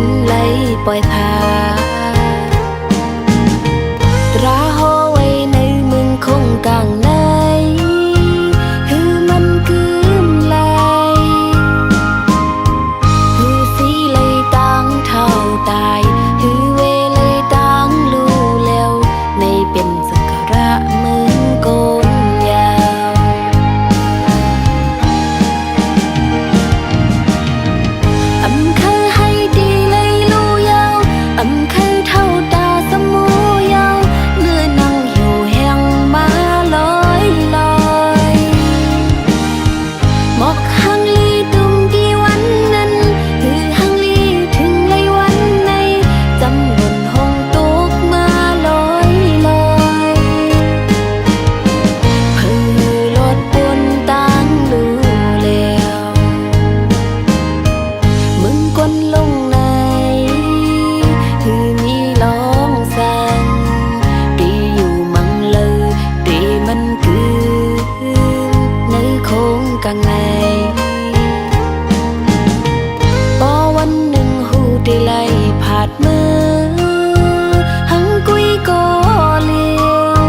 นไหลปล่อยผ่าตราหอไว้ในเมืองคงกลางในหือมันคืนไหลหือสีเลยต่างเท่าตายหือเวเลยต่างรู้แล้วในเป็นสักการะเมืองโกนยาวอำเคยให้ดีเลยรู้ยาวอำเคยเท่าตาสมูยาวเมื่อนั่งอยู่แห่งมาลอยลอยหมอกหังลีตุ่มกี่วันนั้นหือหังลีถึงเลยวันในจำหล่นหงตุกมาลอยลอยเพื่อลดปนต่างรู้แล้วมึงก้นลงในคือมีลองสั่งดีอยู่มังเลยดีมันคือในโคงกังในพอวันหนึ่งหูได้ไล่ผาดมือหังกุยก็เลี้ยว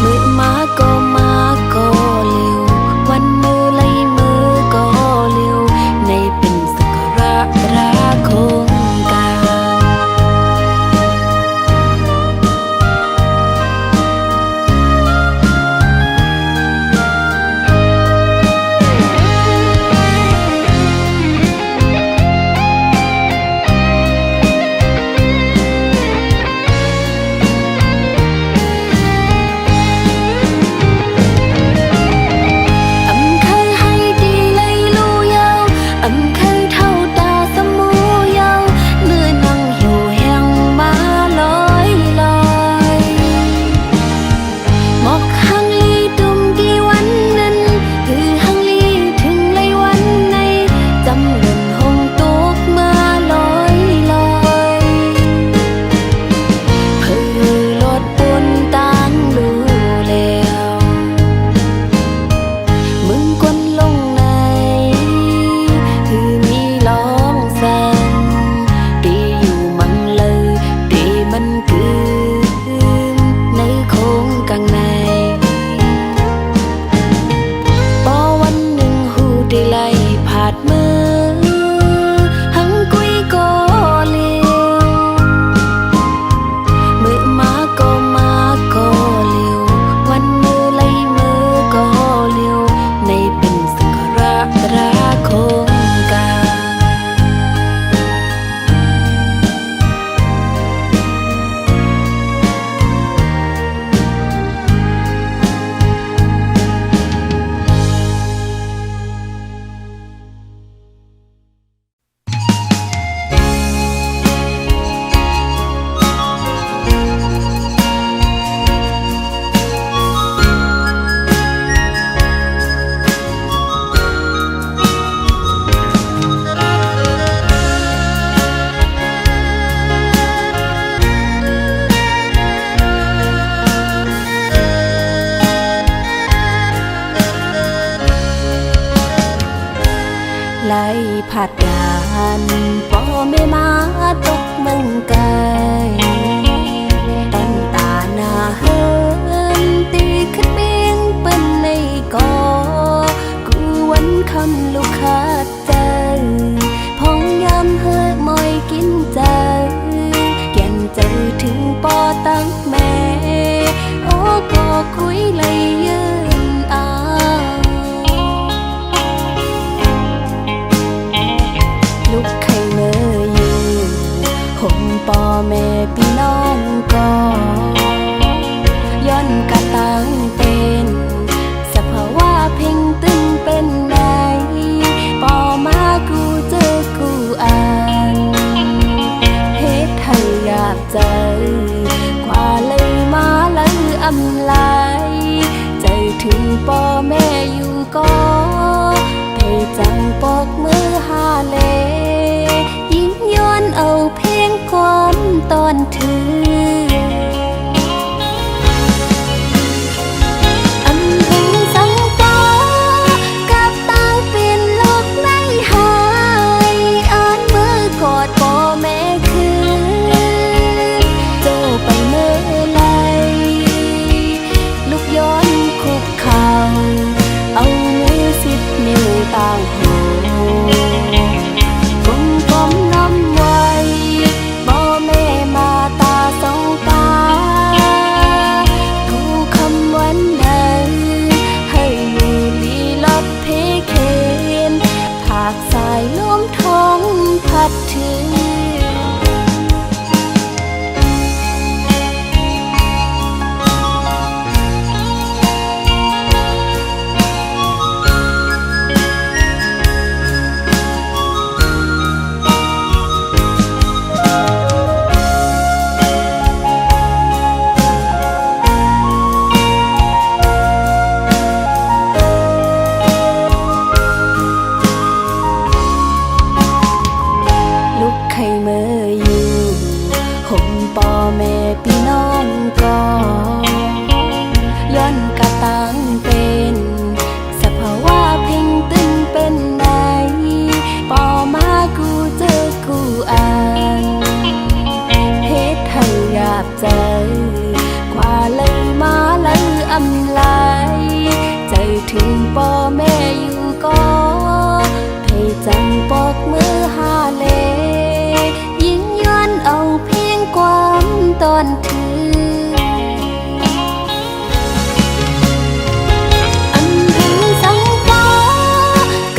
มือมาก็มาก็เลี้ยววันมือไล่มือก็เลี้ยวในเป็นสักการะราคงกาอำเคยให้ดีเลยรู้ยาวอำเคยเท่าตาสมูยาวเมื่อนั่งอยู่แห่งมาลอยลอยหมอกหังลีตุ่มกี่วันนั้นคือหังลีถึงเลยวันในจำหล่นหงตุกมาลอยลอยเพื่อลดปนต่างรู้แล้วมึงก้นลงในคือมีลองสั่งดีอยู่มังเลยดีมันคือในโคงกังในพอวันหนึ่งหูได้ไล่ผาดมือหังกุยก็เลี้ยวมือมาก็มาก็เลี้ยววันมือไล่มือก็เลี้ยวในเป็นสักการะราคงกาไล่ผาดยานป่อแม่มาตกเมืองไกลตั้งตาหน้าเฮินตีขึ้นเบียงเป็นในกอกูวันคำลูกขาดใจพองยำเฮิดมอยกินใจแก่นใจถึงปอตั้งแม่โอ้ก็คุยเลยยืนลูกไข่เมื่ออยู่ห่มปอแม่พี่น้องก็ย้อนกะตังเป็นสภาวะเพ่งตึงเป็นไงปอมากูเจอกูอ่านเฮ็ดให้อยากใจกว่าเลยมาเลยอำลายใจถึงปอแม่อยู่ก็ให้จังปอกมือหาเลยิ้มย้อนเอาเพลงความตอนถือ ให้เมื่ออยู่ห่มป่อแม่พี่น้องก็ย้อนกะตังเป็นสภาวะเพ่งตึงเป็นไหนป่อมากูเจอกูอ่านเฮ็ดให้หยาบใจกว่าเลยมาเลยอำลายใจถึงป่อแม่อยู่ก็ให้จังปอกมือหาเลยิ่งย้อนเอาเพียงความตอนถืออันถึงสังปอ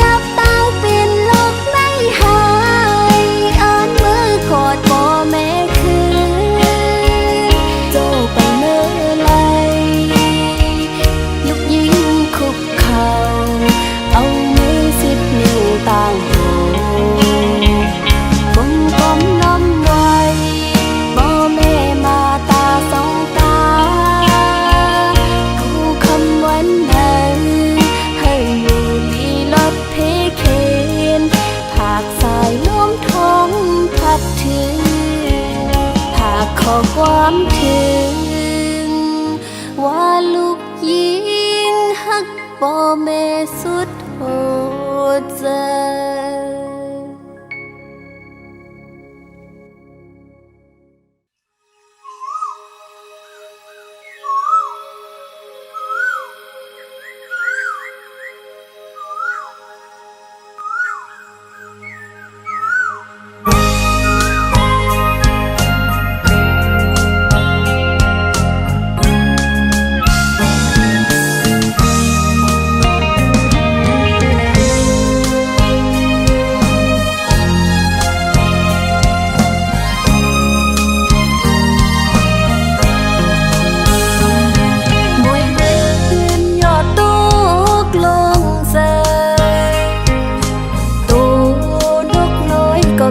กับตังเป็นโลกไม่หายอ่านมือกอดป่อแม่คือโจไปเมื่อไรยุกยิงคุกเข่าเอามือ10 นิ้วต่างหูก้มก้มน้อมไว้ป่อแม่มาตาสองตากูคำวันนั้นให้อยู่ลีลอดเพเคนผากสายล้มท้องพัดถึงผากขอความถึงว่าลูกยิงหักป่อแม่สุดโหดใจ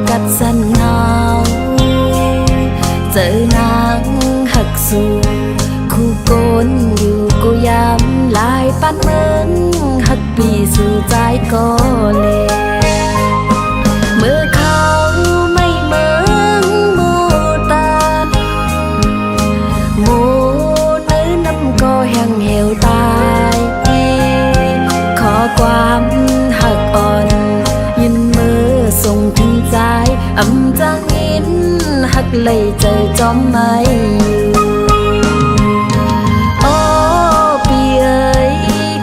กัดสันหนาวเจอนางหักสู่คู่โกนอยู่กูยามลายปันเมืองหักปีสู่ใจก็เลยเมื่อเขาไม่เมืองมูตาหมูเนื้อน้ำก็แห้งเหี่ยวตายขอความหักอ่อนยินมือส่งถึงใจอำจังอินหักเลยเจอจอมไม่อยู่โอ้ปีเอ๋ย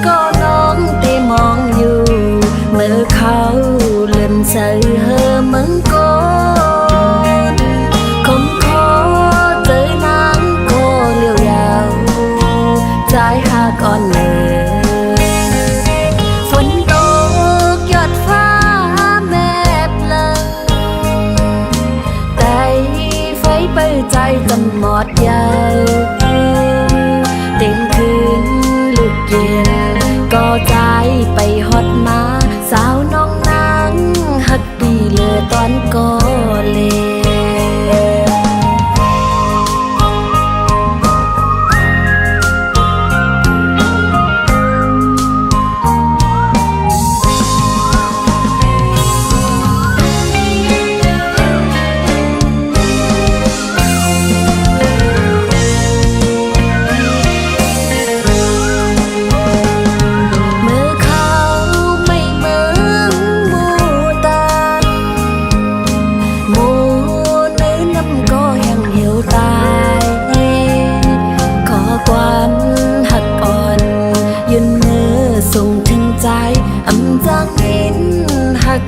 ก็น้องเตมองอยู่เมื่อเขาเลื่อนใส่เฮอมึงก่อนคมคอเจอนางก็เลี้ยวยาวใจหักอ่อนเลยใจจำหมดยาวเต็มคืนลูกเย็นก็ใจไปฮอดมาสาวน้องนางหักปีเลือตอนก็เล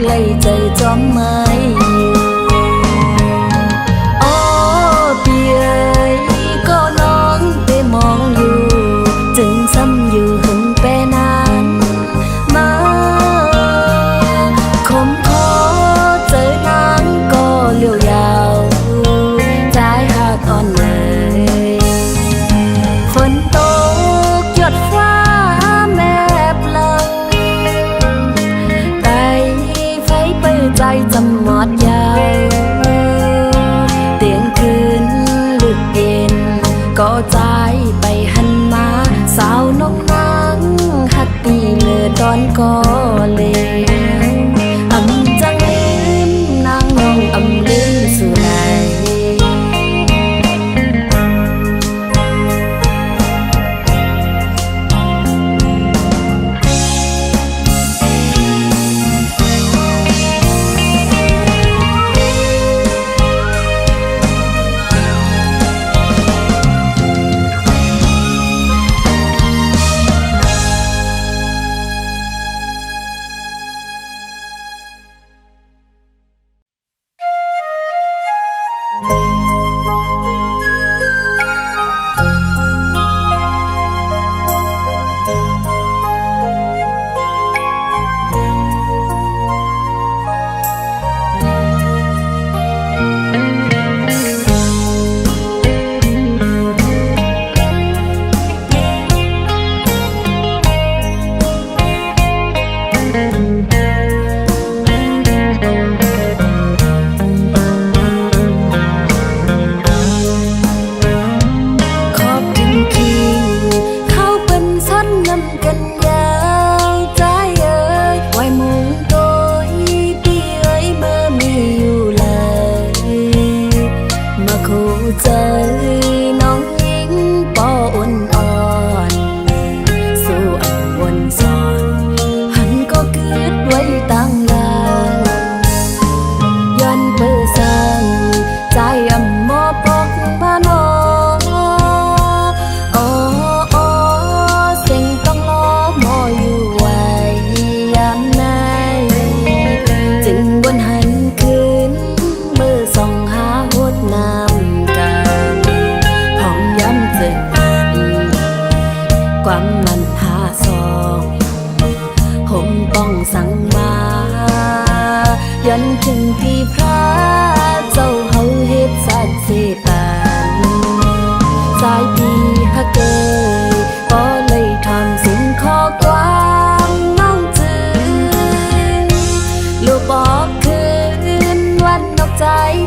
เลยใจจอมไม่อยู่โอ้ปีเอ๋ยก็น้องไปมองอยู่จึงซ้ำอยู่หึงแปนานมาคมคอเจอนางก็เลี้ยวยาวใจหักอ่อนเลยฝนตกหยดฟ้าแม่ปลังใจจำหมดยาว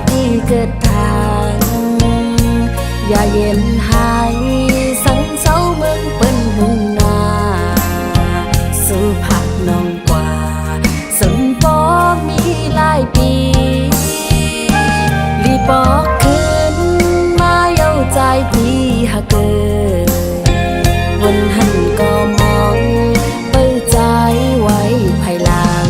ที่เกิดทางอย่าเย็นหายสังเสาเมืองเปิ้นหุ่งนาสู่ผักน้องกว่าสมปอมีหลายปีลีปอกคืนมาเย้าใจที่หากเกิดวันหันก็มองเปิดใจไว้ภายหลัง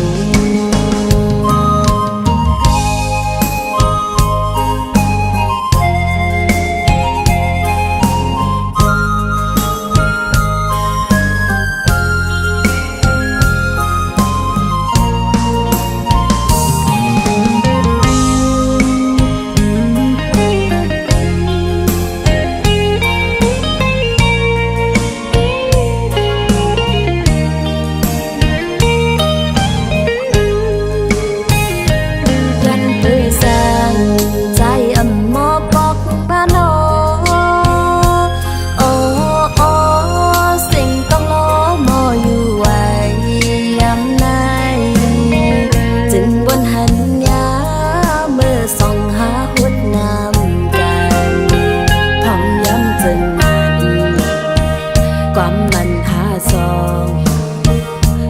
ความมันหาซอง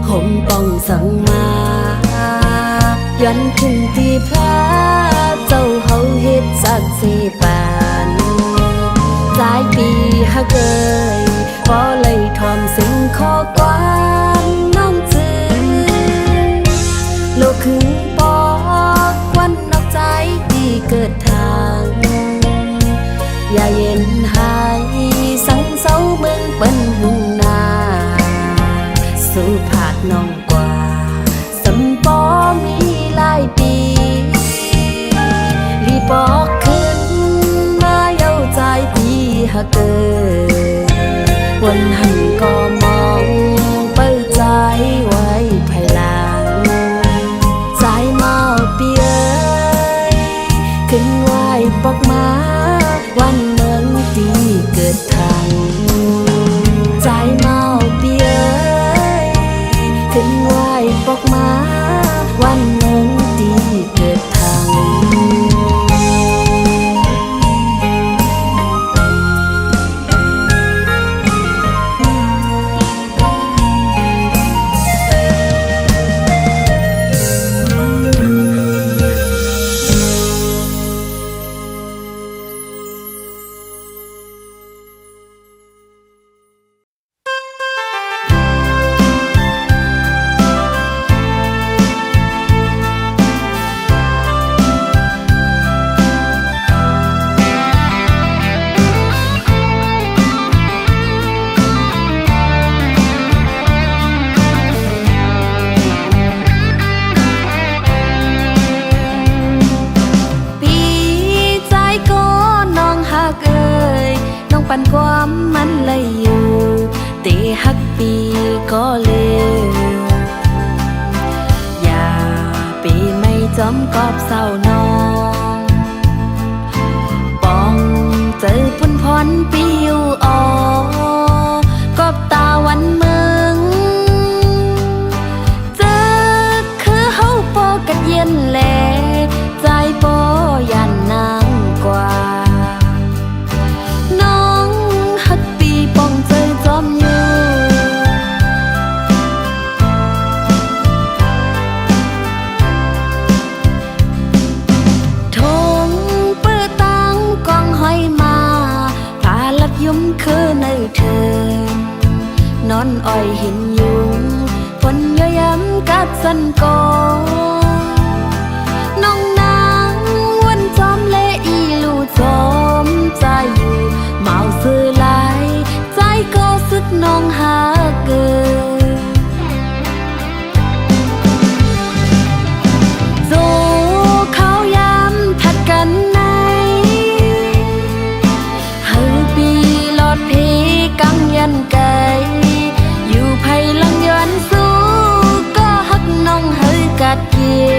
ผมป้องสั่งมาย้อนขึ้นที่พระเจ้าเฮาเฮ็ดสักสิปานหลายปีหากเกยพอเลยทอมสิ่งข้อกวานน้องจือโลกคึงปอกวันนอกใจที่เกิดทางอย่าเย็นหายสังเสาเมืองเปิ้นหุ่งนาสู่ผาดน้องกว่าสมปอมีหลายปีลีปอกขึ้นมาเย้าใจที่หากเกิดวันหันก็มองเปิดใจไว้ภายหลังใจมาเปียขึ้นไหวปอกมาวันเมืองที่เกิดทางใจเมาเปียขึ้นไหวปอกมาวันเมืองที่เกิดทางปันความมันเลยอยู่ตีหักปีก็เลืออย่าปีไม่จอมกอบเศร้านองปองเจอพุ่นพรปีอยู่อ่อกอบตาวันเมืองเจอคือเฮาปอกัดเย็นแลใจปอยันนางกว่าคือในเธอนอนอ้อยหินยุงฝนย้อยย้ำกัดสันกอน้องนางวันจอมเละอีลูจอมใจอยู่เมาซื้อลายใจก็สุดน้องหาเกินโซเขาย้ำทัดกันในกังยันไกอยู่ไผ่ลังย้อนสู้ก็ฮักน้องเฮยกัดเกีย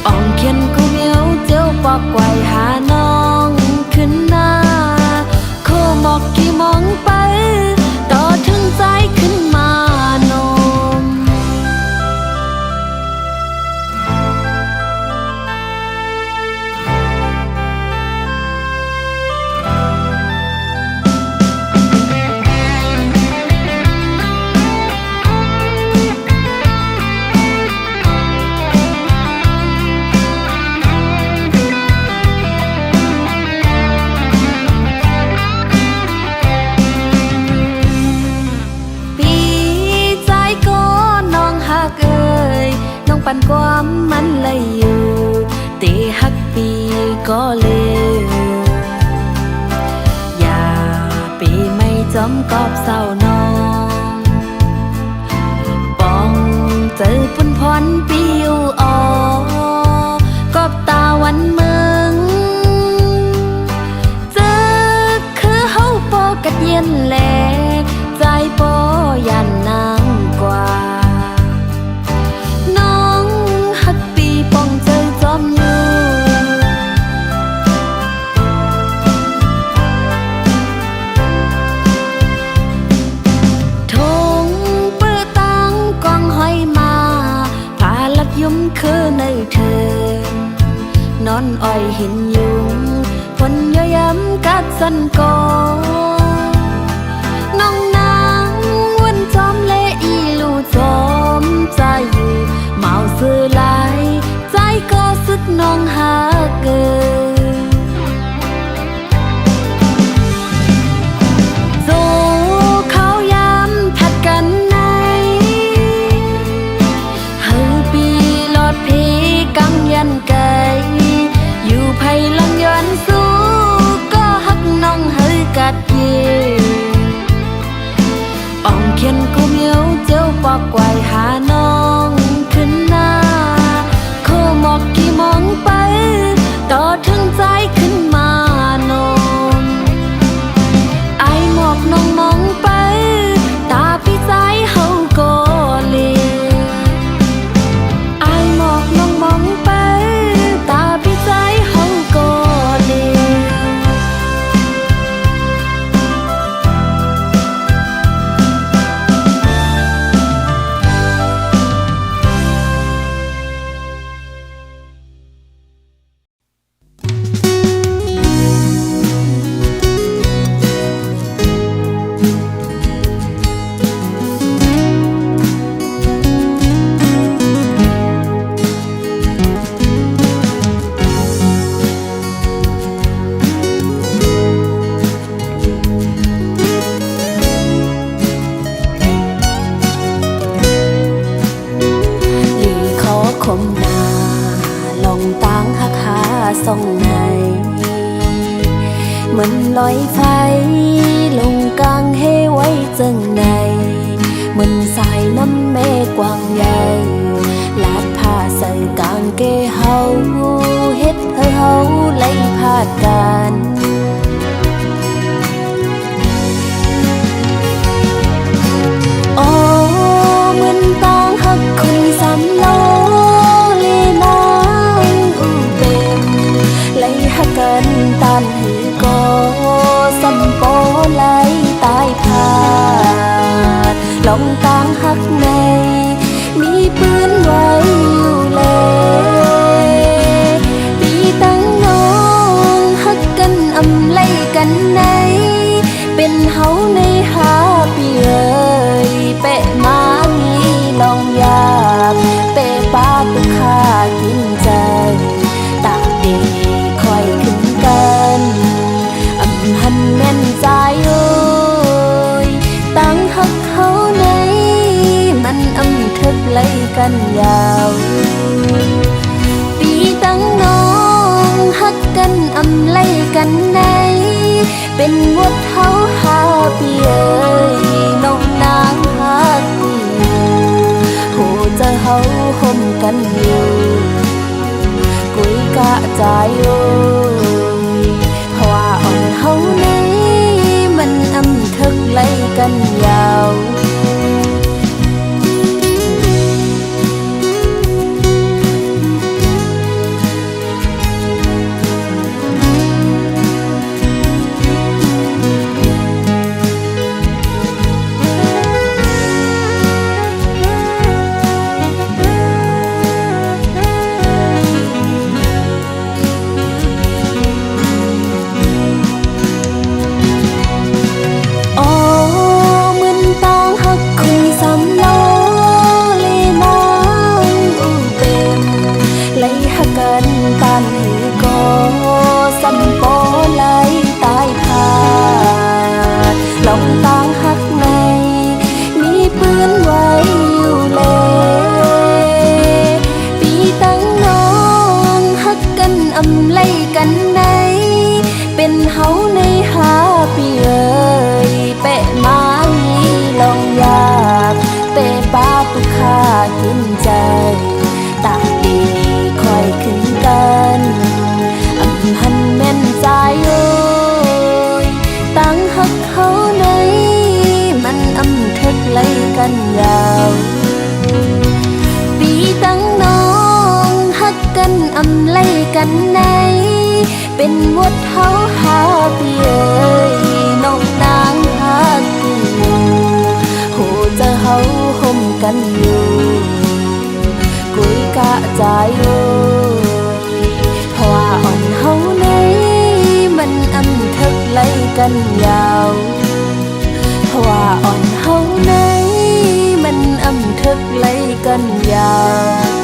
อ่องเขียนกูเมียวเจ้าปอกไว้หาน้องขึ้นหน้าโคหมอกกี่มองไปต่อถึงใจขึ้นมานม ก็เลวอย่าปีไม่จอมกอบเศร้านองปองเจอปุ่นพรปิวออกอบตาวันเมืองเจอคือเฮาปอกัดเย็นแลใจปอยันนางกว่าน้องฮักปีปองเจอจอมอยู่ทงเปิดตังกองห้อยมาผาลักยุ่มคือในเธอนอนอ้อยหินยุงพนย่อยย้ำกัดสันกอน้องนางวันจอมเละอีลูจอมใจอยู่เมาซื้อลายใจก็สึกน้องหาเกินโซเขาย้ำผัดกันในเฮาปีหลอดพีกังยันไกอยู่ไผ่ลังย้อนสู้ก็ฮักน้องเฮากัดเย่ป่องเขียนกูเมียวเจ้าปอกไว้หาน้องขึ้นหน้าโคหมอกกี่มองไปต่อถึงใจขึ้นมานมไอหมอกน้องมองไปตาพี่ใจเฮาก็เลไอหมอกน้องมองไปตาพี่ใจเฮาก็เลคมนาลองตางหักหาส่องในเหมือนลอยไฟลงกลางเฮไว้จังในเหมือนสายน้ำเมฆกว้างใหญ่ลาดผ้าใส่กางเกเฮาเฮ็ดให้เฮาไล่พาดกันโอ้เหมือนตางหักคนสามโลกันตันหือก็สัมโปไหลตายพาดลองตางหักในมีปืนไว้อยู่เลยปีตั้งน้องหักกันอำไล่กันในเป็นเฮาในหาปีเอ่ยเปะมามีลองอยากเปะปาตุค่ากินใจตากเดคอยขึ้นกันอำหันแม่นใจเอ้ยตั้งหักเขาในมันอำทึกไล่กันยาวปีตั้งน้องหักกันอำไล่กันในเป็นวดเฮาหาปีเอ้ยน้องนางหักปีโหจะเฮาห่มกันอยู่กุยกะใจโอ้ยเพราะว่าอ่อนเฮาในมันอำทึกไล่กันยาว อำไลกันในเป็นเฮาในหาปีเอ่ยเปะมานีลองอยากเปะป้าตุค่ากินใจตาดีคอยขึ้นกันอำหันแม่นใจโอ้ยตั้งหักเขาในมันอำเทกไลกันยาวปีตั้งน้องหักกันอำไลกันในเป็นวดเฮาหาปีเอ่ยน้องนางหักอยู่หูจะเฮาห่มกันอยู่กุยกะใจโอ้ยเพราะว่าอ่อนเฮาในมันอำทึกไล่กันยาวเพราะว่าอ่อนเฮาในมันอำทึกไล่กันยาว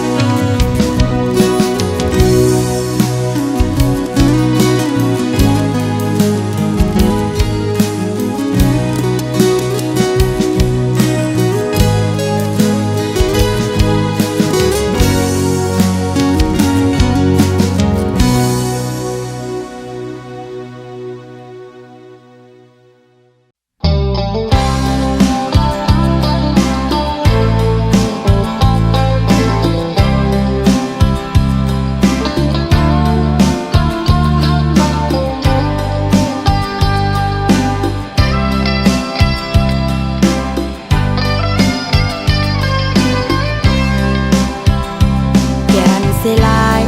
เสียหลาย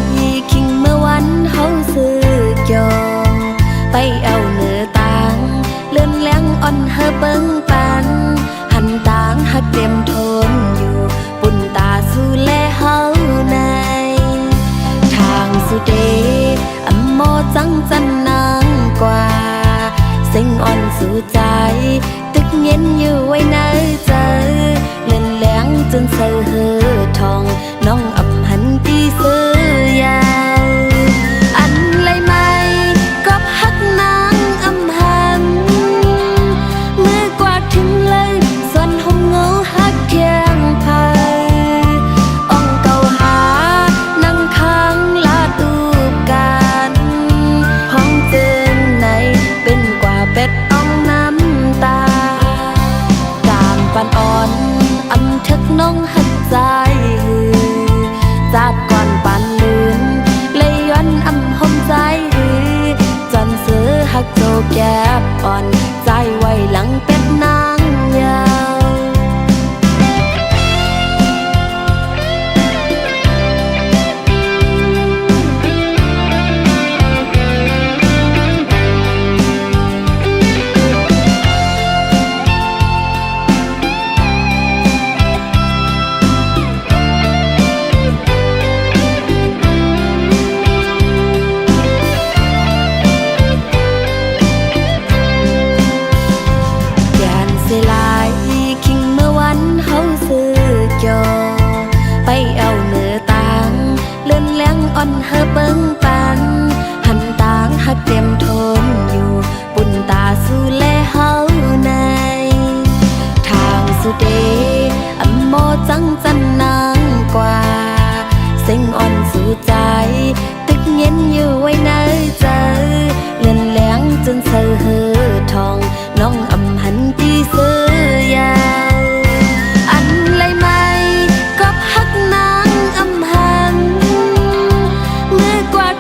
คิงเมื่อวันเฮาซื้อจองไปเอาเนื้อต่างเลื่อนแรงอ่อนเฮอเบิ่งปันหันต่างหักเต็มทนอยู่ปุ่นตาสู่แลเฮาในทางสุเดอำโมจังจันนางกว่าเส้งอ่อนสู่ใจตึกเย็นอยู่ไว้ในใจเลื่อนแรงจนเสือเฮอทองน้องอำหันตีเสือยาวอันไรไม่ก็ฮักนางอำหันมือกวาดถึงเลยส่วนห่มเงาฮักเคียงไผ่อ่องเก่าหานั่งข้างลาตูบกันห้องเตือนในเป็นกว่าเป็ดอ่องน้ำตาการปันอ่อนอำทึกน้องหักใจจากก่อนปานลืนเลยย้อนอำหอมใจจนซื้อหักโจแก็บอ่อนใจไว้หลังเป็ดนางยาวเสียหลายคิงเมื่อวันเฮาซื้อจองไปเอาเนื้อต่างเลื่อนแรงอ่อนเฮอเบิ่งปันหันต่างหักเต็มทนอยู่ปุ่นตาสู่แลเฮาในทางสุเดอำโมจังจันนางกว่าเส้งอ่อนสู่ใจตึกเย็นอยู่ไว้ในใจเลื่อนแรงจนเสือเฮอทองน้องอำหันตีเสือยาวอันไรไม่ก็ฮักนางอำหันมือกวาด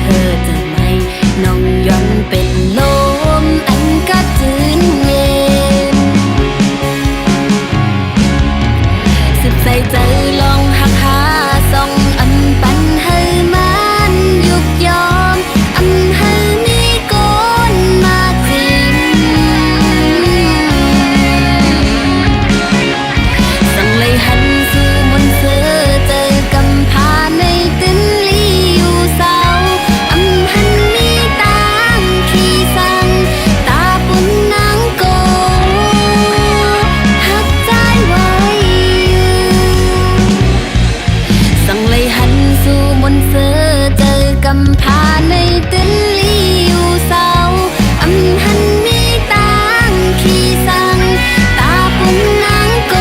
เฮอเจอไหมน้องย้อนเป็นลมอันกะจืนเย็นสุดใจเจอลองหักหาส่องอำปันเฮอมันยุบยอมอำเฮอมีก้นมาทิมสั่งเลยหันสู่มนเสือเจอกำพาในตึนลีอยู่เศร้าอำหันมีตางขี้สั่งตาปุ่นนางโกหักใจไว้สั่งเลยหันสู่มนเสือเจอกำพาในตึนลีอยู่เศร้าอำหันมีตางขี้สั่งตาปุ่นนางโก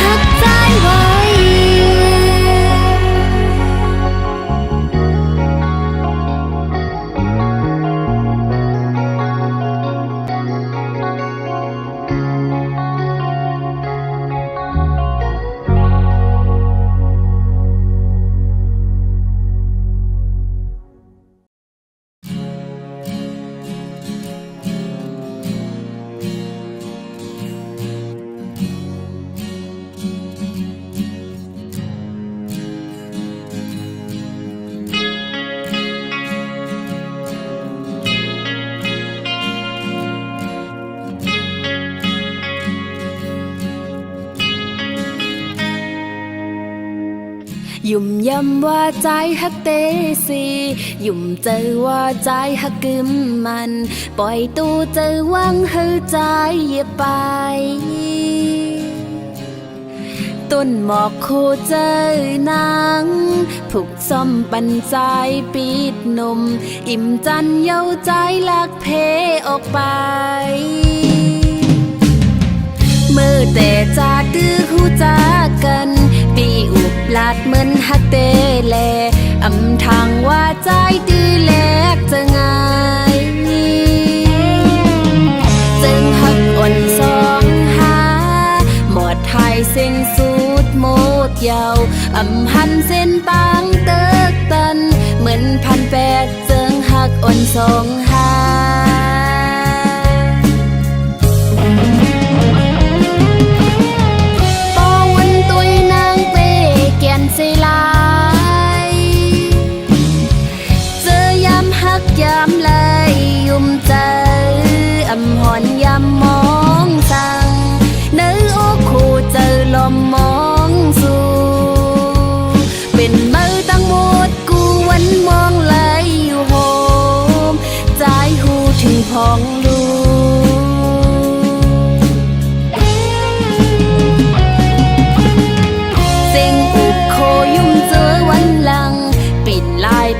หักใจไว้ ยุ่มยำว่าใจฮักเตสียุ่มเจอว่าใจฮักกึมมันปล่อยตู้เจอวังให้ใจอย่าไปต้นหมอกโคเจอนางผูกซ่อมปันใจปิดนมอิ่มจันเย้าใจลักเพออกไปเมื่อแต่จะดื้อหูจากันปีอุบลาดเหมือนฮักเตแลอำทางว่าใจดื้อแลกจะง่ายจึงฮักอ่อนสองหาหมดไทยเส้นสูดโมดยาวอำหันเส้นปางเติกตันเหมือนพันแปดจึงฮักอ่อนสองหาเสียลายเจอยามฮักยามเลยยุ่มใจอำหอนยามมองสั่งเนื้อโอ้คู่เจอลมมองสู่เป็นมือตั้งหมดกูวันมองเลยอยู่โฮมใจหูถึงพองดู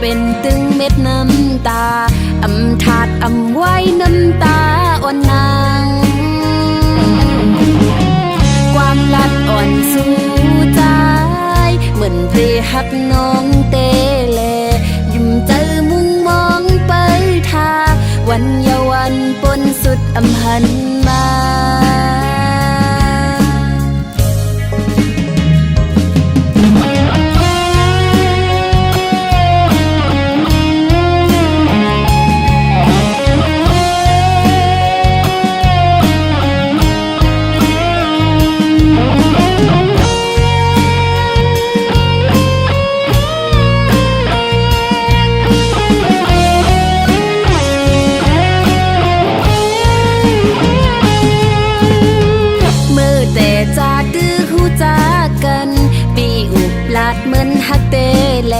เป็นตึงเม็ดน้ำตาอำถาดอำไว้น้ำตาอ่อนนางความลัดอ่อนสู่ใจเหมือนเตหักน้องเตเลยุ่มเจอมุงมองไปทาวันเยาวันปนสุดอำหันมาเหมือนฮักเตแล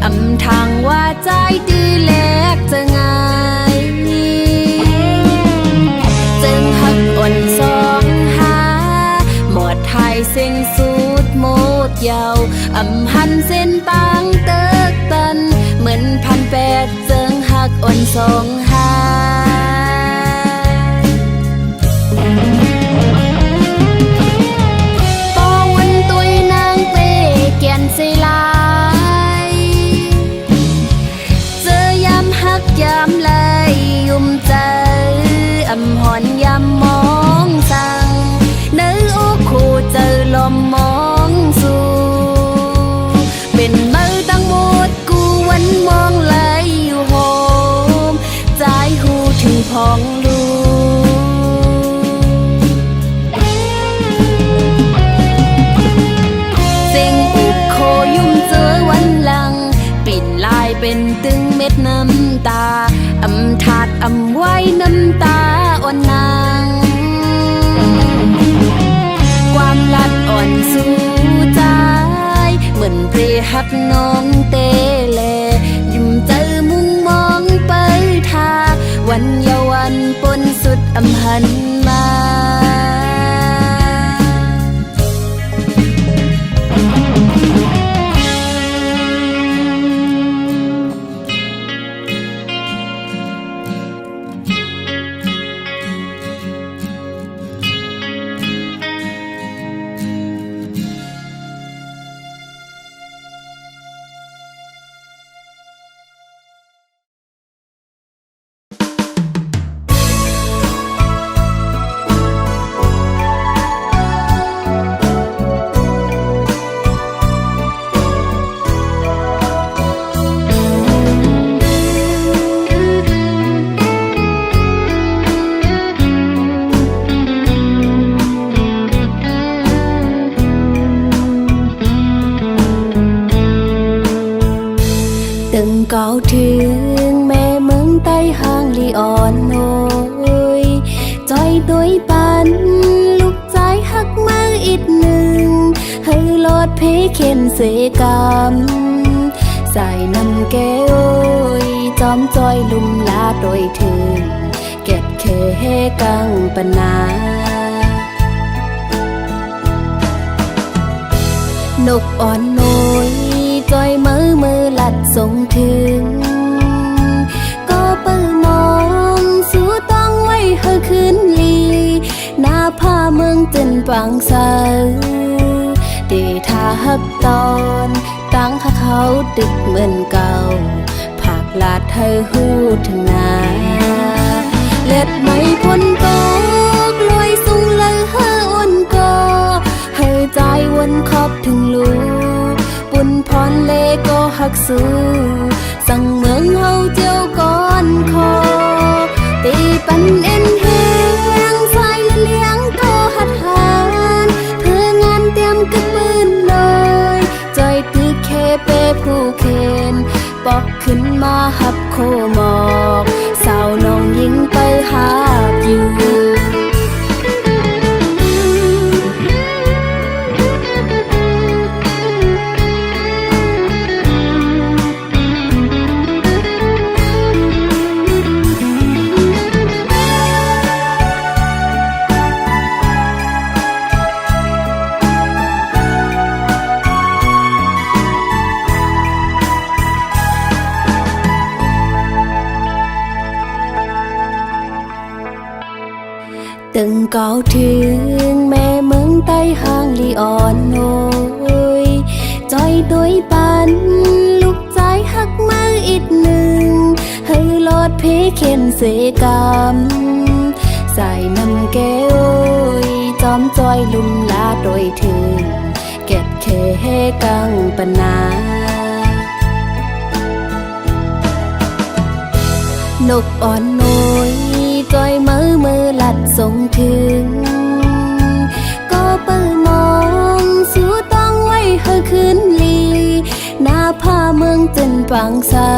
อำทางว่าใจดื้อแลกจะง่ายจึงฮักอ่อนสองหาหมดไทยเส้นสูดโมดยาวอำหันเส้นปางเติกตันเหมือนพันแปดจึงฮักอ่อนสองหาเสียลายเจอยามฮักยามเลยยุ่มใจอำหอนยามมองสั่งเนื้อโอ้คู่เจอลมมองสู่เป็นมือตั้งหมดกู ก่าวถึงแม่เมืองใต้ห้างลีอ่อนโอยจอยตัวปันลูกใจหักมาอีกหนึ่งให้ลอดเพเข็นเสกำใส่นำแก้วจอมจอยลุมลาโดยถึงเก็บเคกังปนานกอ่อนน้อยจอยมือลัดส่งถึงก็เปิดมองสู้ต้องไว้เฮอคืนลีหน้าผ้าเมืองจนปังเสาเดท่าฮักตอนตั้งเขาดึกเหมือนเก่าผักลาดเธอหูถึงนาเล็ดไม่พ้นตกลอยสูงเลยเฮออ่อนกอให้ใจวนขอบถึงลูปุ่นพรเลก็หักสู้สั่งเมืองเฮาเจียวก่อนคอตีปันเอ็นแหงไฟละเลี้ยงก็หัดหานเพื่องานเตรียมกึกปืนเลยจอยตึกเคเปผู้เคนปอกขึ้นมาหับโคหมอกสาวน้องยิงไปหาบอยู่ตึงก่าวถึงแม่เมืองใต้ห้างลีอ่อนโอยจอยตัวปันลูกใจหักมาอีกหนึ่งให้ลอดเพเข็นเสกำใส่นำแก้วจอมจอยลุมลาโดยถึงเก็บเคกังปนานกอ่อนน้อยจอยมือลัดส่งถึงก็เปิดมองสู้ต้องไว้เฮอคืนลีหน้าผ้าเมืองจนปังเสา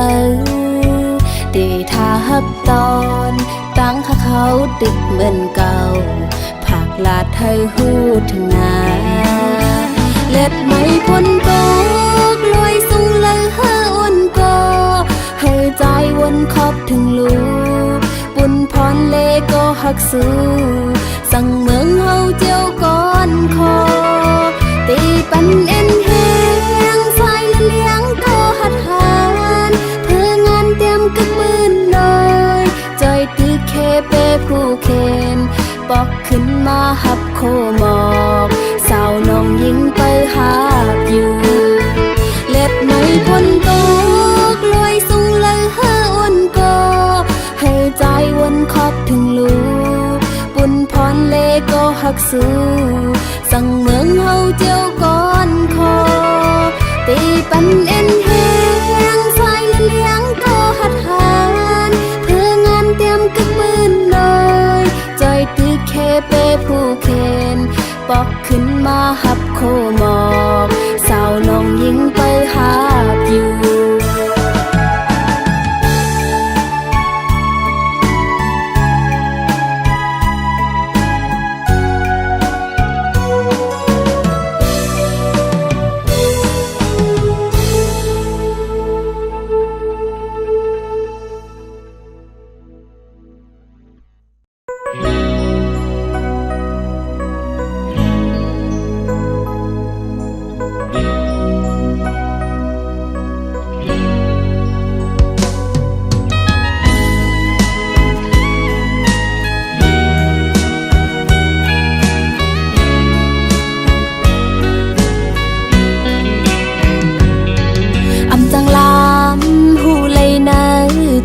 เดท่าฮักตอนตั้งเขาดึกเหมือนเก่าผักลาดเธอหูถึงนาเล็ดไม่พ้นตกลอยสูงเลยเฮออ่อนกอให้ใจวนขอบถึงลูปุ่นพรเลก็หักสู้สั่งเมืองเฮาเจียวก่อนคอตีปันเอ็นแหงไฟละเลี้ยงก็หัดหานเพื่องานเตรียมกึกปืนเลยจอยตึกเคเปผู้เคนปอกขึ้นมาหับโคหมอกสาวน้องยิงไปหาบอยู่เล็ดไม่พ้นตกลอยสูงเลยเฮออ่อนกอให้ใจวนขอบถึงลูปุ่นพรเลก็หักสู้สั่งเมืองเฮาเจียวก่อนคอตีปันเอ็นแหงไฟละเลี้ยงก็หัดหานเพื่องานเตรียมกึกปืนเลยจอยตึกเคเปผู้เคนปอกขึ้นมาหับโคหมอกสาวน้องยิงไปหาบอยู่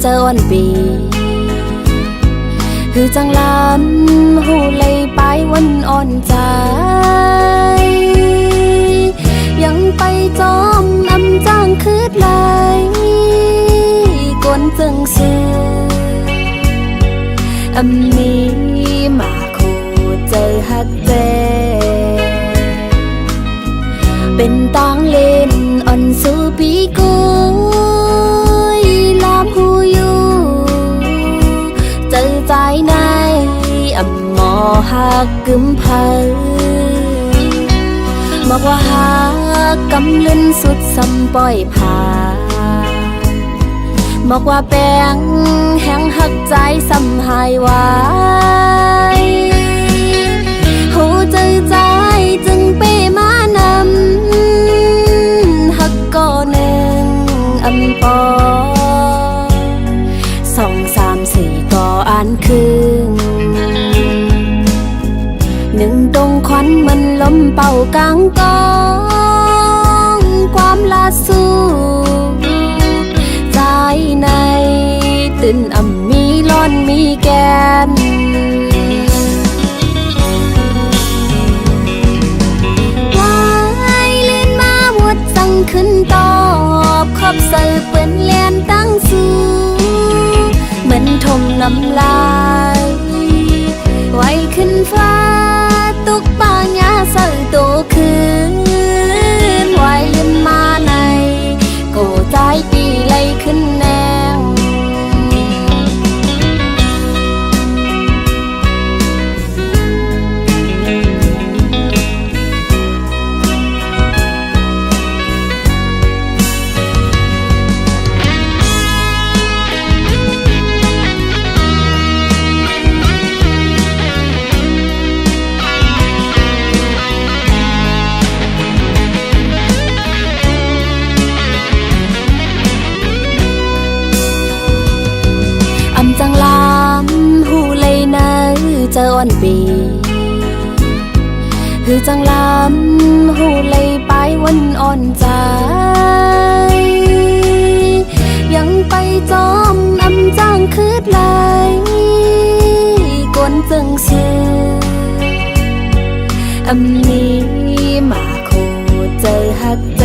เจอวันปีคือจังลำหูเลยไปวันอ่อนใจยังไปจอมอำจ้างคืดไหลกวนจึงซื้ออำนี้มาคู่เจอฮักเจเป็นตังเล่นอ่อนสู้ปีกุย ใจในหมอหักกึมเพอบอกว่าหากกำลืนสุดสำปล่อยผ่าบอกว่าแปงแห้งหักใจสำหายไว้หูใจใจจึงไปมานำหักก่อหนึ่งปอ2 3 4ก่ออ่านคืน1ตรงควันมันลมเป่ากลางกองความลาสู้ใจในตื่นมีร้อนมีแกนวายเลื่อนมาหมดสั่งขึ้นตอบขอบเสือเปื้อนเลียนตั้งสู้เหมือนทมน้ำลายไว้ขึ้นฟ้าตุกปางยาเสือโตคืนไว้เลื่อนมาในโกใจปีไล่ขึ้นแนวจังลามหูเลยนะเจออ่อนปีคือจังลามหูเลยไปวันอ่อนใจยังไปจอมจ้างคืดเลยกวนจึงชื่อนี้มาโคเจอฮักเจ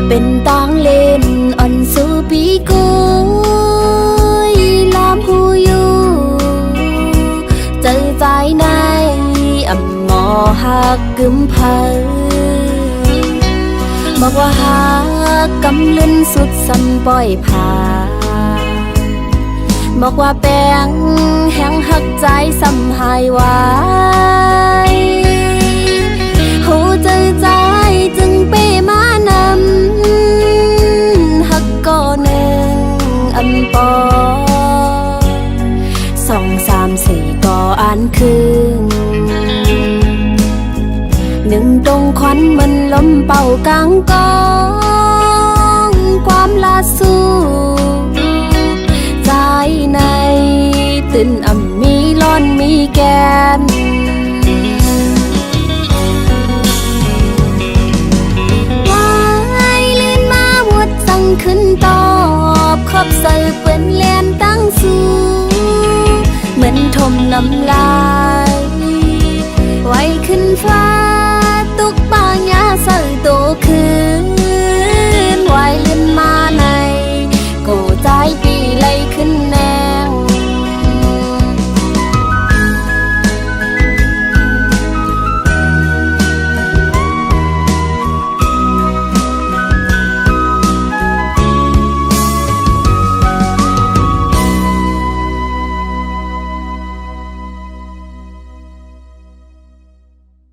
เป็นตางเล่นอ่อนสู่ปีกุยลามหูอยู่เจอใจในหมอหักกึมเพอบอกว่าหากกำลืนสุดสำปล่อยผ่าบอกว่าแปงแห้งหักใจสำหายไว้หูใจใจจึงไปมานำหักก่อหนึ่งปอ2 3 4ก่ออ่านคืน1ตรงควันมันลมเป่ากลางกองความลาสู้ใจในตื่นมีร้อนมีแกนขึ้นตอบขอบเสือเปื้อนเลียนตั้งสู้เหมือนทมน้ำลา